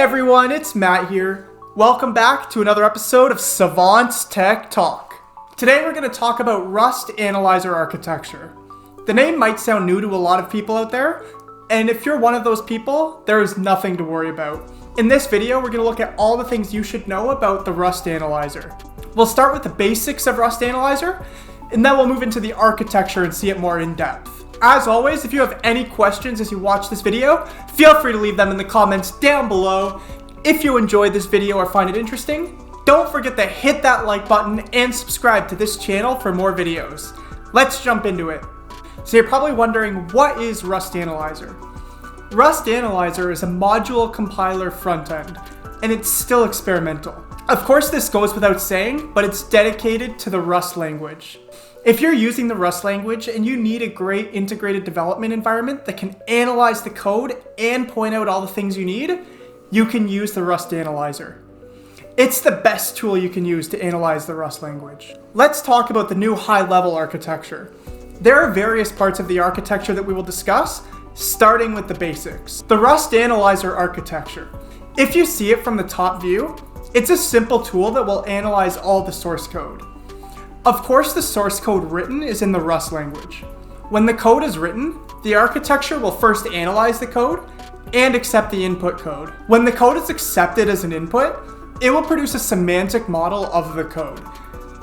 everyone, it's Matt here. Welcome back to another episode of Savant's Tech Talk. Today we're going to talk about Rust Analyzer architecture. The name might sound new to a lot of people out there, and if you're one of those people, there is nothing to worry about. In this video, we're going to look at all the things you should know about the Rust Analyzer. We'll start with the basics of Rust Analyzer, and then we'll move into the architecture and see it more in depth. As always, if you have any questions as you watch this video, feel free to leave them in the comments down below. If you enjoyed this video or find it interesting, don't forget to hit that like button and subscribe to this channel for more videos. Let's jump into it. So you're probably wondering, what is Rust Analyzer? Rust Analyzer is a modular compiler frontend, and it's still experimental. Of course, this goes without saying, but it's dedicated to the Rust language. If you're using the Rust language and you need a great integrated development environment that can analyze the code and point out all the things you need, you can use the Rust Analyzer. It's the best tool you can use to analyze the Rust language. Let's talk about the new high-level architecture. There are various parts of the architecture that we will discuss, starting with the basics. The Rust Analyzer architecture. If you see it from the top view, it's a simple tool that will analyze all the source code. Of course, the source code written is in the Rust language. When the code is written, the architecture will first analyze the code and accept the input code. When the code is accepted as an input, it will produce a semantic model of the code.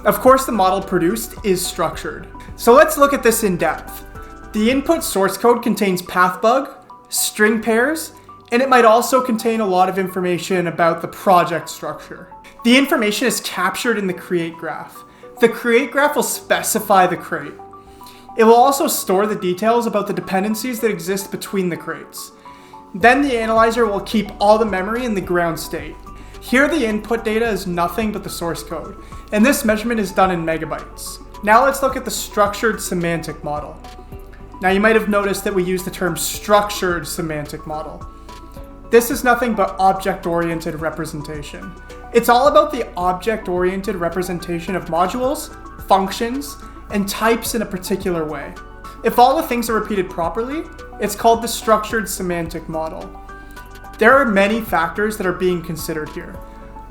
Of course, the model produced is structured. So let's look at this in depth. The input source code contains pathbug, string pairs, and it might also contain a lot of information about the project structure. The information is captured in the create graph. The create graph will specify the crate. It will also store the details about the dependencies that exist between the crates. Then the analyzer will keep all the memory in the ground state. Here the input data is nothing but the source code, and this measurement is done in megabytes. Now let's look at the structured semantic model. Now you might have noticed that we use the term structured semantic model. This is nothing but object-oriented representation. It's all about the object-oriented representation of modules, functions, and types in a particular way. If all the things are repeated properly, it's called the structured semantic model. There are many factors that are being considered here.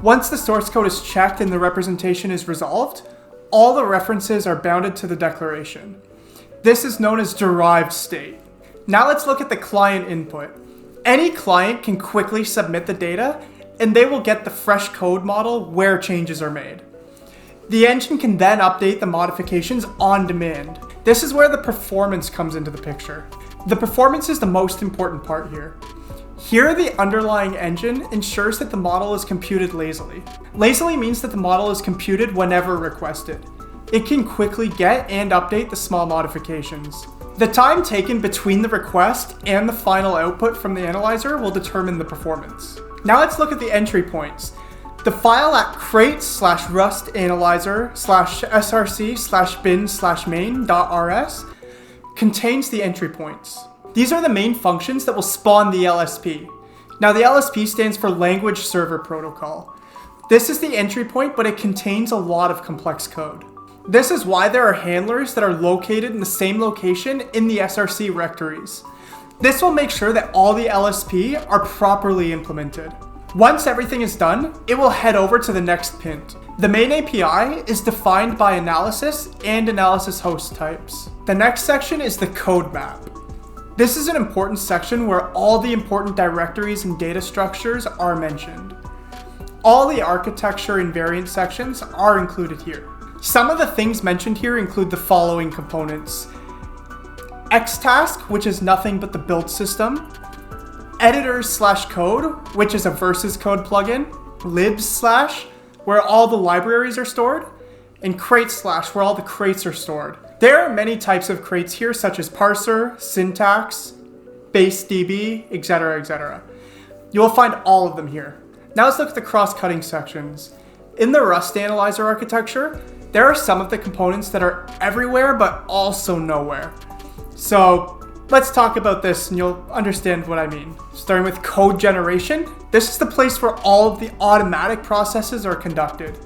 Once the source code is checked and the representation is resolved, all the references are bounded to the declaration. This is known as derived state. Now let's look at the client input. Any client can quickly submit the data, and they will get the fresh code model where changes are made. The engine can then update the modifications on demand. This is where the performance comes into the picture. The performance is the most important part here. Here, the underlying engine ensures that the model is computed lazily. Lazily means that the model is computed whenever requested. It can quickly get and update the small modifications. The time taken between the request and the final output from the analyzer will determine the performance. Now let's look at the entry points. The file at crate/rustanalyzer/src/bin/main.rs contains the entry points. These are the main functions that will spawn the LSP. Now the LSP stands for Language Server Protocol. This is the entry point, but it contains a lot of complex code. This is why there are handlers that are located in the same location in the SRC rectories. This will make sure that all the LSP are properly implemented. Once everything is done, it will head over to the next pint. The main API is defined by analysis and analysis host types. The next section is the code map. This is an important section where all the important directories and data structures are mentioned. All the architecture and variant sections are included here. Some of the things mentioned here include the following components: Xtask, which is nothing but the build system; editors/code, which is a versus code plugin; libs/, where all the libraries are stored; and crate/, where all the crates are stored. There are many types of crates here, such as parser, syntax, base DB, etc., etc. You will find all of them here. Now let's look at the cross-cutting sections. In the Rust Analyzer architecture, there are some of the components that are everywhere but also nowhere. So let's talk about this and you'll understand what I mean. Starting with code generation, this is the place where all of the automatic processes are conducted.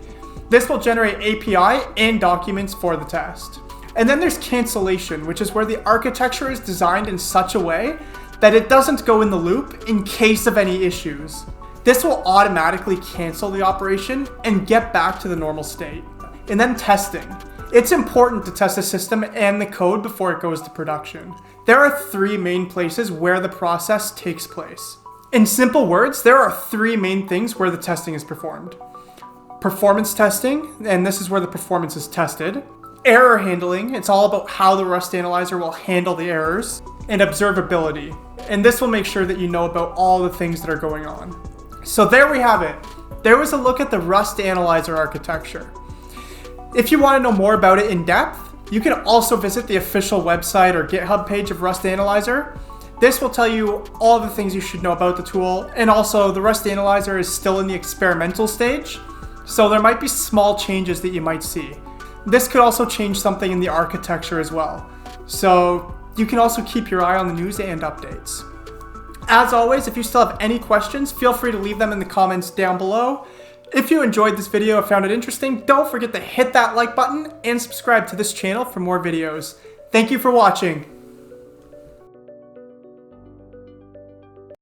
This will generate API and documents for the test. And then there's cancellation, which is where the architecture is designed in such a way that it doesn't go in the loop in case of any issues. This will automatically cancel the operation and get back to the normal state. And then testing. It's important to test the system and the code before it goes to production. There are 3 main places where the process takes place. In simple words, there are 3 main things where the testing is performed. Performance testing, and this is where the performance is tested. Error handling, it's all about how the Rust analyzer will handle the errors. And observability, and this will make sure that you know about all the things that are going on. So there we have it. There was a look at the Rust analyzer architecture. If you want to know more about it in depth, you can also visit the official website or GitHub page of Rust Analyzer. This will tell you all the things you should know about the tool, and also the Rust Analyzer is still in the experimental stage, so there might be small changes that you might see. This could also change something in the architecture as well. So you can also keep your eye on the news and updates. As always, if you still have any questions, feel free to leave them in the comments down below. If you enjoyed this video or found it interesting, don't forget to hit that like button and subscribe to this channel for more videos. Thank you for watching.